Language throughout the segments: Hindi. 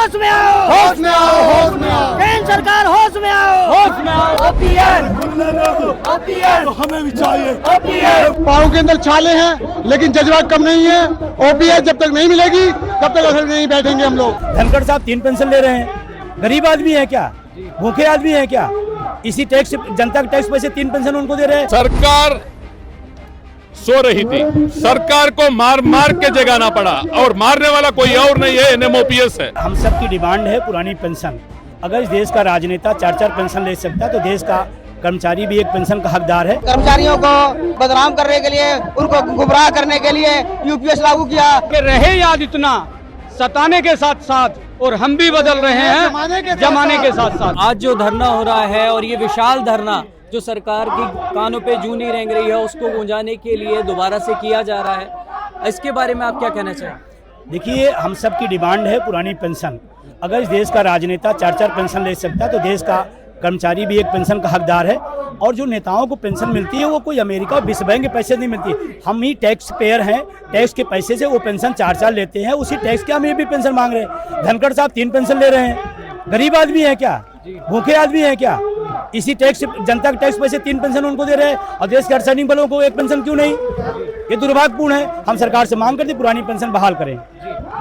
होश में आओ, होश में आओ, होश में आओ, केंद्र सरकार होश में आओ, होश में आओ। ओपीएस हमें भी चाहिए। ओपीएस पाँव के अंदर छाले हैं लेकिन जज्बात कम नहीं है। ओपीएस जब तक नहीं मिलेगी तब तक असल नहीं बैठेंगे हम लोग। धनखड़ साहब 3 पेंशन ले रहे हैं। गरीब आदमी है क्या, भूखे आदमी है क्या? इसी टैक्स, जनता के टैक्स पैसे 3 पेंशन उनको दे रहे हैं। सरकार सो रही थी, सरकार को मार मार के जगाना पड़ा और मारने वाला कोई और नहीं है, एनएमओपीएस है। हम सब की डिमांड है पुरानी पेंशन। अगर इस देश का राजनेता 4-4 पेंशन ले सकता है तो देश का कर्मचारी भी एक पेंशन का हकदार है। कर्मचारियों को बदनाम करने के लिए, उनको गुमराह करने के लिए यूपीएस लागू किया। कि रहे याद इतना सताने के साथ साथ और हम भी बदल रहे हैं जमाने के साथ साथ। आज जो धरना हो रहा है और ये विशाल धरना जो सरकार की कानों पे जूं नहीं रेंग रही है उसको गूंजाने के लिए दोबारा से किया जा रहा है, इसके बारे में आप क्या कहना चाहें? देखिए, हम सब की डिमांड है पुरानी पेंशन। अगर इस देश का राजनेता 4-4 पेंशन ले सकता है तो देश का कर्मचारी भी एक पेंशन का हकदार है। और जो नेताओं को पेंशन मिलती है वो कोई अमेरिका विश्व बैंक के पैसे नहीं मिलती। हम ही टैक्स पेयर हैं, टैक्स के पैसे से वो पेंशन 4 लेते हैं। उसी टैक्स के हम ये भी पेंशन मांग रहे हैं। धनखड़ साहब 3 पेंशन ले रहे हैं। गरीब आदमी है क्या, भूखे आदमी है क्या? इसी टैक्स, जनता के टैक्स पैसे 3 पेंशन उनको दे रहे हैं और देश के अर्धसैनिक बलों को 1 पेंशन क्यों नहीं? ये दुर्भाग्यपूर्ण है। हम सरकार से मांग करते पुरानी पेंशन बहाल करें।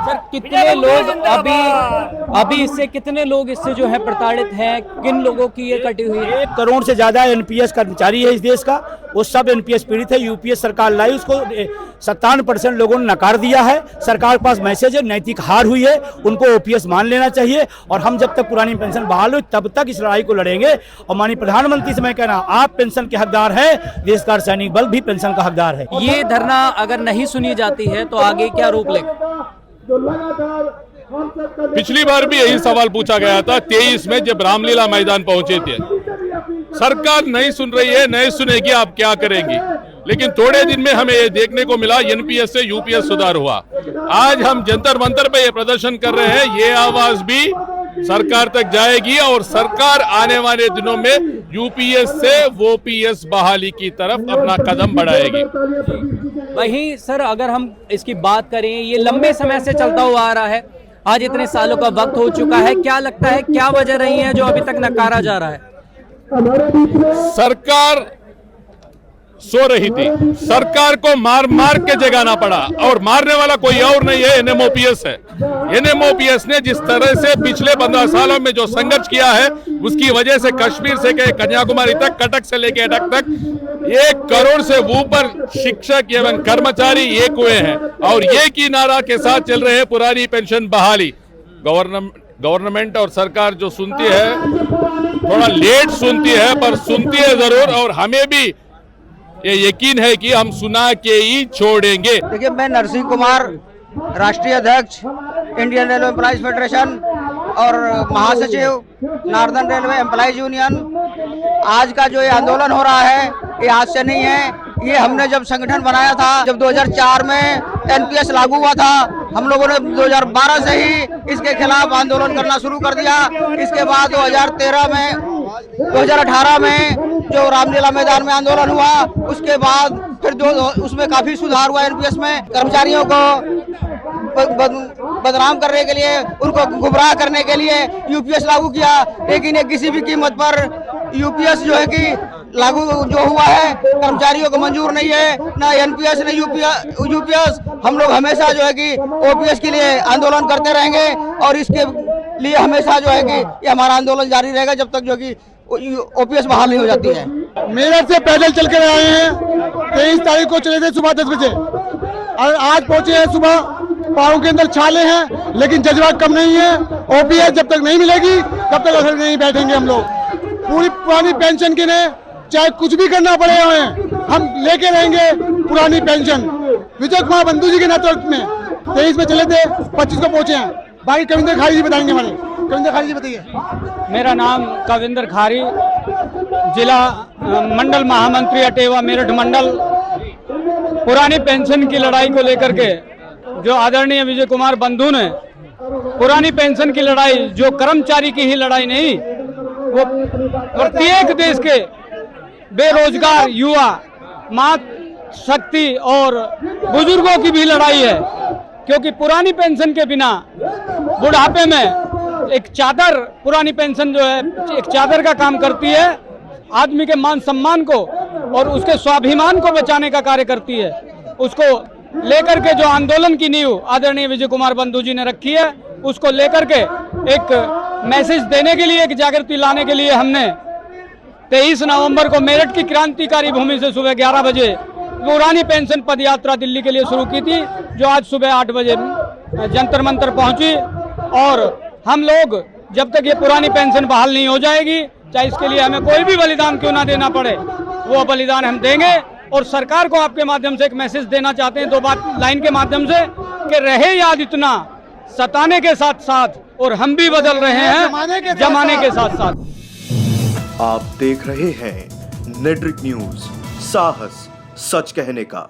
सर, कितने लोग अभी इससे कितने लोग इससे जो है प्रताड़ित हैं? किन लोगों की ये कटी हुई है? 1 करोड़ से ज्यादा एनपीएस कर्मचारी है इस देश का। वो सब एनपीएस पीड़ित है। यूपीएस सरकार लाई, उसको 57% लोगों ने नकार दिया है। सरकार के पास मैसेज है, नैतिक हार हुई है, उनको ओपीएस मान लेना चाहिए। और हम जब तक पुरानी पेंशन बहाल हो तब तक इस लड़ाई को लड़ेंगे। और माननीय प्रधानमंत्री से मैं कहना, आप पेंशन के हकदार हैं, देश का सैनिक बल भी पेंशन का हकदार है। ये धरना अगर नहीं सुनी जाती है तो आगे क्या रूप लेगा? पिछली बार भी यही सवाल पूछा गया था 23 में जब रामलीला मैदान पहुंचे थे। सरकार नहीं सुन रही है, नहीं सुनेगी, आप क्या करेंगी? लेकिन थोड़े दिन में हमें ये देखने को मिला एनपीएस से यूपीएस सुधार हुआ। आज हम जंतर मंतर पे ये प्रदर्शन कर रहे हैं। ये आवाज भी सरकार तक जाएगी और सरकार आने वाले दिनों में यूपीएस से ओपीएस बहाली की तरफ अपना कदम बढ़ाएगी। वहीं सर, अगर हम इसकी बात करें, ये लंबे समय से चलता हुआ आ रहा है, आज इतने सालों का वक्त हो चुका है। क्या लगता है क्या वजह रही है जो अभी तक नकारा जा रहा है? सरकार सो रही थी, सरकार को मार मार के जगाना पड़ा और मारने वाला कोई और नहीं है, एनएमओपीएस है। एनएमओपीएस ने जिस तरह से पिछले 15 सालों में जो संघर्ष किया है उसकी वजह से कश्मीर से कन्याकुमारी तक, कटक से लेकर अटक तक 1 करोड़ से ऊपर शिक्षक एवं कर्मचारी एक हुए हैं और एक ही नारा के साथ चल रहे हैं पुरानी पेंशन बहाली। गवर्नमेंट और सरकार जो सुनती है, थोड़ा लेट सुनती है पर सुनती है जरूर। और हमें भी ये यकीन है कि हम सुना के ही छोड़ेंगे। देखिए, मैं नरसिंह कुमार, राष्ट्रीय अध्यक्ष इंडियन रेलवे एम्प्लॉइज फेडरेशन और महासचिव नॉर्दर्न रेलवे एम्प्लॉइज यूनियन। आज का जो ये आंदोलन हो रहा है ये आज से नहीं है। ये हमने जब संगठन बनाया था, जब 2004 में एनपीएस लागू हुआ था, हम लोगों ने 2012 से ही इसके खिलाफ आंदोलन करना शुरू कर दिया। इसके बाद 2018 में जो रामलीला मैदान में आंदोलन हुआ, उसके बाद फिर उसमें काफी सुधार हुआ। एनपीएस में कर्मचारियों को बदनाम करने के लिए, उनको गुमराह करने के लिए यूपीएस लागू किया। लेकिन ये किसी भी कीमत पर यूपीएस जो है कि लागू जो हुआ है कर्मचारियों को मंजूर नहीं है, ना एनपीएस न यूपीएस। हम लोग हमेशा जो है कि ओपीएस के लिए आंदोलन करते रहेंगे और इसके लिए हमेशा जो है कि ये हमारा आंदोलन जारी रहेगा जब तक जो कि ओपीएस बहाल नहीं हो जाती है। मेरठ से पैदल चल कर आए हैं। 23 तारीख को चले थे सुबह 10 बजे और आज पहुंचे हैं सुबह। पाँव के अंदर छाले हैं लेकिन जज्बात कम नहीं है। ओपीएस जब तक नहीं मिलेगी तब तक असल नहीं बैठेंगे हम लोग। पूरी पुरानी पेंशन के लिए चाहे कुछ भी करना पड़े हमें, हम लेके रहेंगे पुरानी पेंशन। विजय कुमार बंधु जी के नेतृत्व में 23 में चले थे, 25 को पहुंचे हैं। बाकी कविंदर खारी जी बताएंगे हमारे। कविंदर खारी जी बताइए। मेरा नाम कविंदर खारी, जिला मंडल महामंत्री अटेवा मेरठ मंडल। पुरानी पेंशन की लड़ाई को लेकर के जो आदरणीय विजय कुमार बंधु ने पुरानी पेंशन की लड़ाई, जो कर्मचारी की ही लड़ाई नहीं, वो प्रत्येक देश के बेरोजगार युवा, मातृ शक्ति और बुजुर्गों की भी लड़ाई है। क्योंकि पुरानी पेंशन के बिना बुढ़ापे में एक चादर, पुरानी पेंशन जो है एक चादर का काम करती है, आदमी के मान सम्मान को और उसके स्वाभिमान को बचाने का कार्य करती है। उसको लेकर के जो आंदोलन की नींव आदरणीय विजय कुमार बंधु जी ने रखी है, उसको लेकर के एक मैसेज देने के लिए, एक जागृति लाने के लिए हमने 23 नवंबर को मेरठ की क्रांतिकारी भूमि से सुबह 11 बजे पुरानी पेंशन पद यात्रा दिल्ली के लिए शुरू की थी, जो आज सुबह 8 बजे जंतर मंतर पहुंची। और हम लोग जब तक ये पुरानी पेंशन बहाल नहीं हो जाएगी, चाहे इसके लिए हमें कोई भी बलिदान क्यों ना देना पड़े, वो बलिदान हम देंगे। और सरकार को आपके माध्यम से एक मैसेज देना चाहते हैं, 2 बात लाइन के माध्यम से, कि रहे याद इतना सताने के साथ साथ, और हम भी बदल रहे हैं जमाने के साथ साथ। आप देख रहे हैं नेट्रिक न्यूज, साहस सच कहने का।